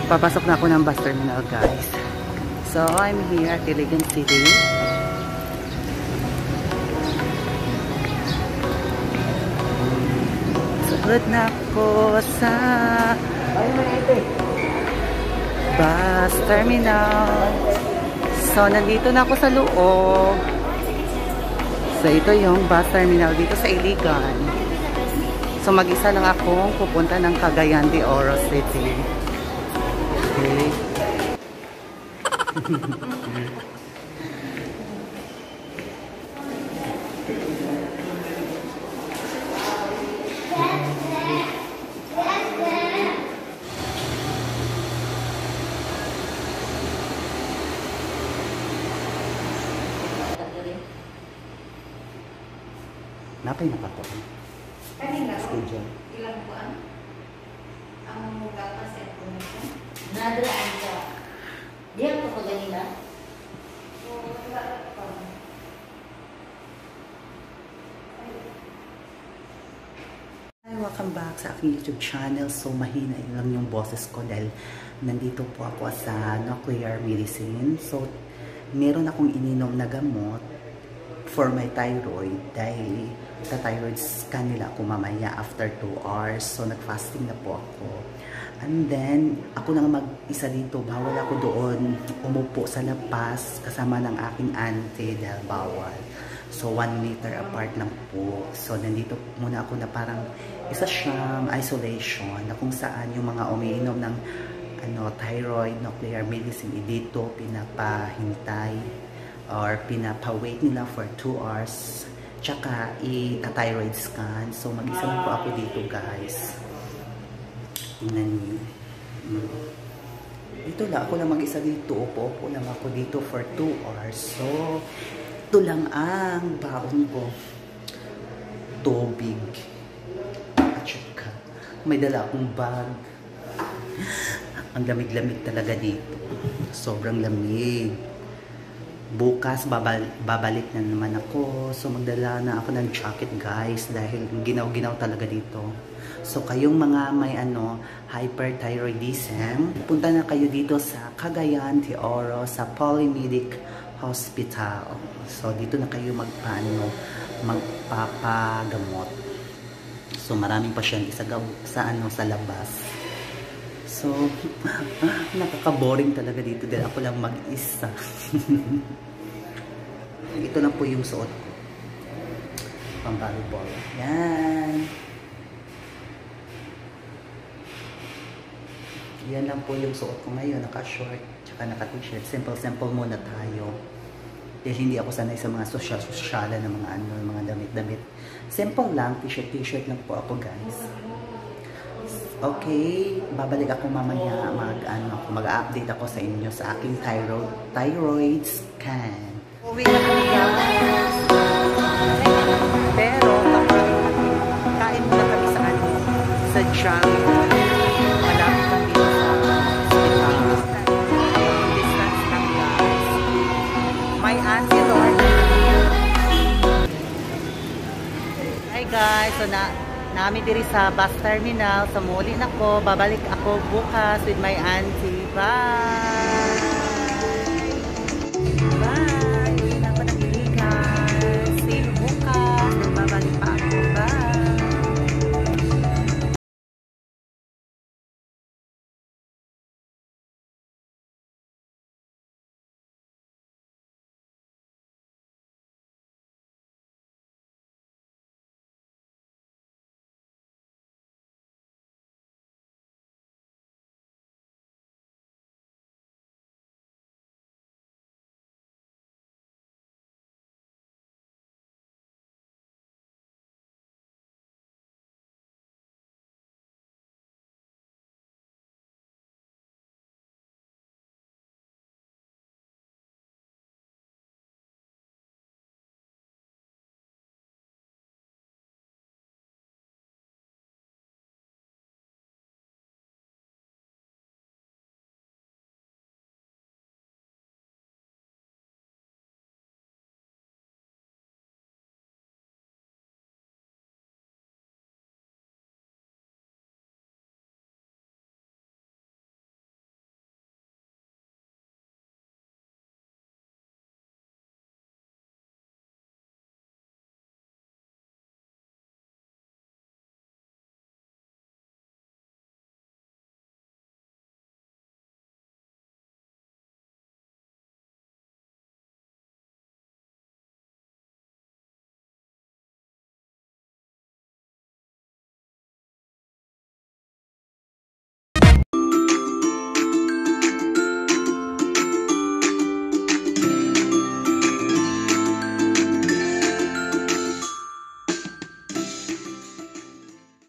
Papasok na ako ng bus terminal, guys. So, I'm here at Iligan City. Sugod na ako sa bus terminal. So, nandito na ako sa loob. So, ito yung bus terminal dito sa Iligan. So, mag-isa lang akong pupunta ng Cagayan de Oro City. Okay. Napay na pa to. Kanina, schedule. ilang buwan? Ang mukha pa sa information? Nadraan ka. Di ako pa ganila? Oo, wala pa. Hi, welcome back sa aking YouTube channel. So, mahina lang yung boses ko dahil nandito po ako sa nuclear medicine. So, meron akong ininom na gamot for my thyroid dahil sa thyroid scan nila ako mamaya after 2 hours. So, nag-fasting na po ako. And then, ako na mag-isa dito. Bawal ako doon umupo sa labas kasama ng aking auntie dahil bawal. So, 1 meter apart lang po. So, nandito muna ako na parang isa siyang isolation na kung saan yung mga umiinom ng thyroid nuclear medicine dito pinapahintay or pinapa-wait nila for 2 hours. Tsaka, i-thyroid scan. So, mag-isa lang po ako dito, guys. Tingnan niyo. Dito lang. Ako lang mag-isa dito. Upo lang ako dito for 2 hours. So, ito lang ang baon ko. Tubig. At saka, may dala akong bag. Ang lamig-lamig talaga dito. Sobrang lamig. Bukas, babalik na naman ako. So, magdala na ako ng jacket, guys. Dahil ginaw-ginaw talaga dito. So, kayong mga may hyperthyroidism, punta na kayo dito sa Cagayan de Oro, sa Polymedic Hospital. So, dito na kayo magpapagamot. So, maraming pasyente sa labas. So, nakaka-boring talaga dito dahil ako lang mag-isa. Ito lang po yung suot ko. Pang-volleyball. Yan. Yan lang po yung suot ko ngayon. Naka-short, tsaka naka-t-shirt. Simple-simple muna tayo. Dahil hindi ako sanay sa mga social-sociala na mga damit-damit. Simple lang. T-shirt lang po ako, guys. Okay, babalik ako mamaya mag-update ako sa inyo sa aking thyroid scan. Uwi na kami, guys. Pero kain muna kami sa junk. Malapit lang dito sa distance lang, guys. My auntie Lord. Hi guys, so namin diri sa bus terminal. So, muli na ko. Babalik ako bukas with my auntie. Bye! Bye!